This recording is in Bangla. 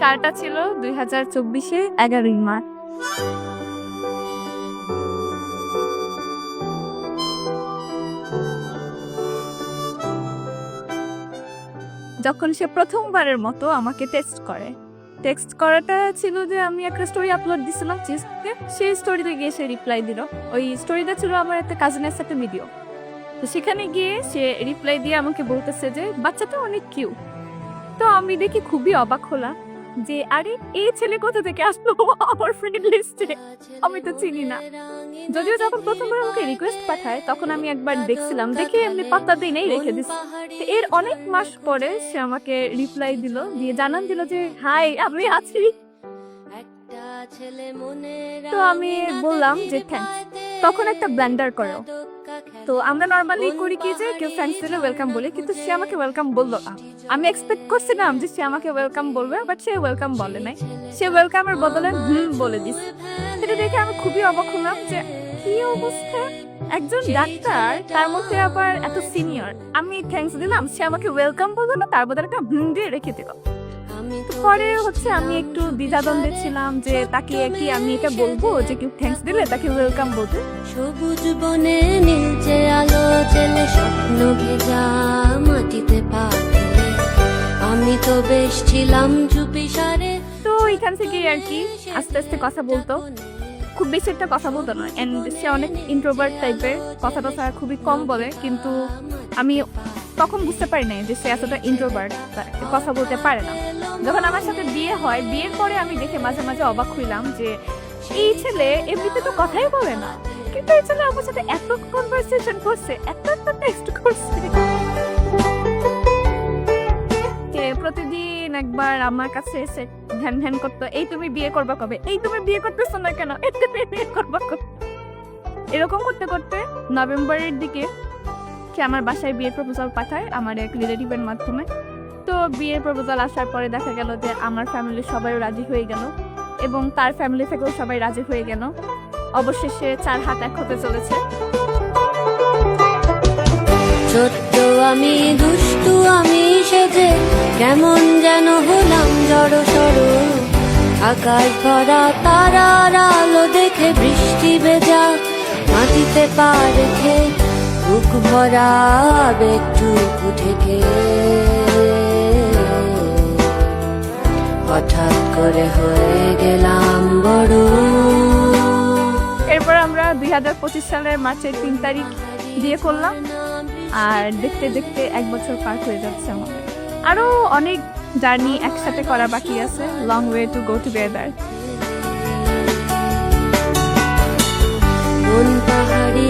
সালটা ছিল 2024-এ 11ই মার্চ। যখন সে প্রথমবারের মতো আমাকে টেক্সট করাটা ছিল যে আমি একটা স্টোরি আপলোড দিছিলাম ফেসবুকে, সেই স্টোরিতে গিয়ে সে রিপ্লাই দিল। ওই স্টোরিটা ছিল আমার একটা কাজিনের সাথে ভিডিও। তো সেখানে গিয়ে সে রিপ্লাই দিয়ে আমাকে বলতেছে যে বাচ্চাটা অনেক কিউট। তো আমি দেখি খুবই অবাক হলাম যে আরে এই ছেলে কোথা থেকে আসলো আমার ফ্রেন্ড লিস্টে, আমি তো চিনি না। যদিও যখন প্রথমবার আমাকে রিকোয়েস্ট পাঠায় তখন আমি একবার দেখছিলাম, দেখে এমনি পাত্তা দিয়ে নেই রেখে দিচ্ছি। এর অনেক মাস পরে সে আমাকে রিপ্লাই দিয়ে জানান দিল যে হাই আমি আছি। তো আমি বললাম যে থ্যাঙ্কস। তখন একটা ব্লেন্ডার করো। তো আমরা নর্মালি করি কি যে কেউ থ্যাঙ্কস দিলে ওয়েলকাম বলে, কিন্তু সে আমাকে ওয়েলকাম বললো না। আমি এক্সপেক্ট করছিলাম যে সে আমাকে ওয়েলকাম বলবে, বাট সে ওয়েলকাম বলে নাই। সে ওয়েলকামের বদলে বলে দিছে। সেটা দেখে আমি খুবই অবাক হলাম যে কি অবস্থা, একজন ডাক্তার তার মধ্যে আবার এত সিনিয়র। আমি থ্যাঙ্কস দিলাম, সে আমাকে ওয়েলকাম বললো না, তার বদলে একটা দিয়ে রেখে দিল। পরে আমি একটু দ্বিধাদ্বন্দ্বে ছিলাম যে তাকে কি আমি এটা বলবো যে কেউ থ্যাঙ্কস দিলে তাকে ওয়েলকাম বলতে। সবুজ বনে নীলচে আলো জেলে স্বপ্ন ভেজা মাটিতে পা ফেলে আমি তো বেশ ছিলাম চুপি সারে। তো এখান থেকে আর কি আস্তে আস্তে কথা বলতো, খুব বেশি একটা কথা বলতো না। এন্ড সে অনেক ইন্ট্রোভার্ট টাইপের, কথা খুবই কম বলে। কিন্তু আমি তখন বুঝতে পারি নাই যে সে এতটা ইন্ট্রোভার্ট, কথা বলতে পারে না। যখন আমার সাথে বিয়ে হয়, বিয়ের পরে আমি দেখে মাঝে মাঝে অবাক হইলাম যে এই ছেলে এমনিতে তো কথাই বলে না, কিন্তু এই ছেলে আমার সাথে এত কনভারসেশন করছে, এত টেক্সট করছে। প্রতিদিন একবার আমার কাছে এসে ধ্যান ধ্যান করতো, এই তুমি বিয়ে করবা কবে, এই তুমি বিয়ে করতেছো না কেন, এই তুমি বিয়ে করবা কবে। এরকম করতে করতে নভেম্বরের দিকে সে আমার বাসায় বিয়ের প্রপোজাল পাঠায় আমার এক রিলেটিভের মাধ্যমে। তো বিয়ের প্রপোজাল আসার পরে দেখা গেল যে আমার ফ্যামিলির সবাই রাজি হয়ে গেল এবং তার ফ্যামিলি থেকেও সবাই রাজি হয়ে গেল। অবশেষে 4 হাত এক হতে চলেছে। ছোট্ট আমি দুষ্টু আমি সেজে কেমন যেন হলাম জড় সড়, আকাশ ভরা তারার আলো দেখে বৃষ্টি ভেজা মাটিতে পা রেখে বুক ভরা আবেগটুকু ঠেকে হঠাৎ করে হয়ে গেলাম বড়। এরপর আমরা 2025 সালের মার্চের 3 তারিখ বিয়ে করলাম। আর দেখতে দেখতে 1 বছর পার হয়ে যাচ্ছে আমাদের। আরো অনেক জার্নি একসাথে করা বাকি আছে, long way to go together. মন পাহাড়ি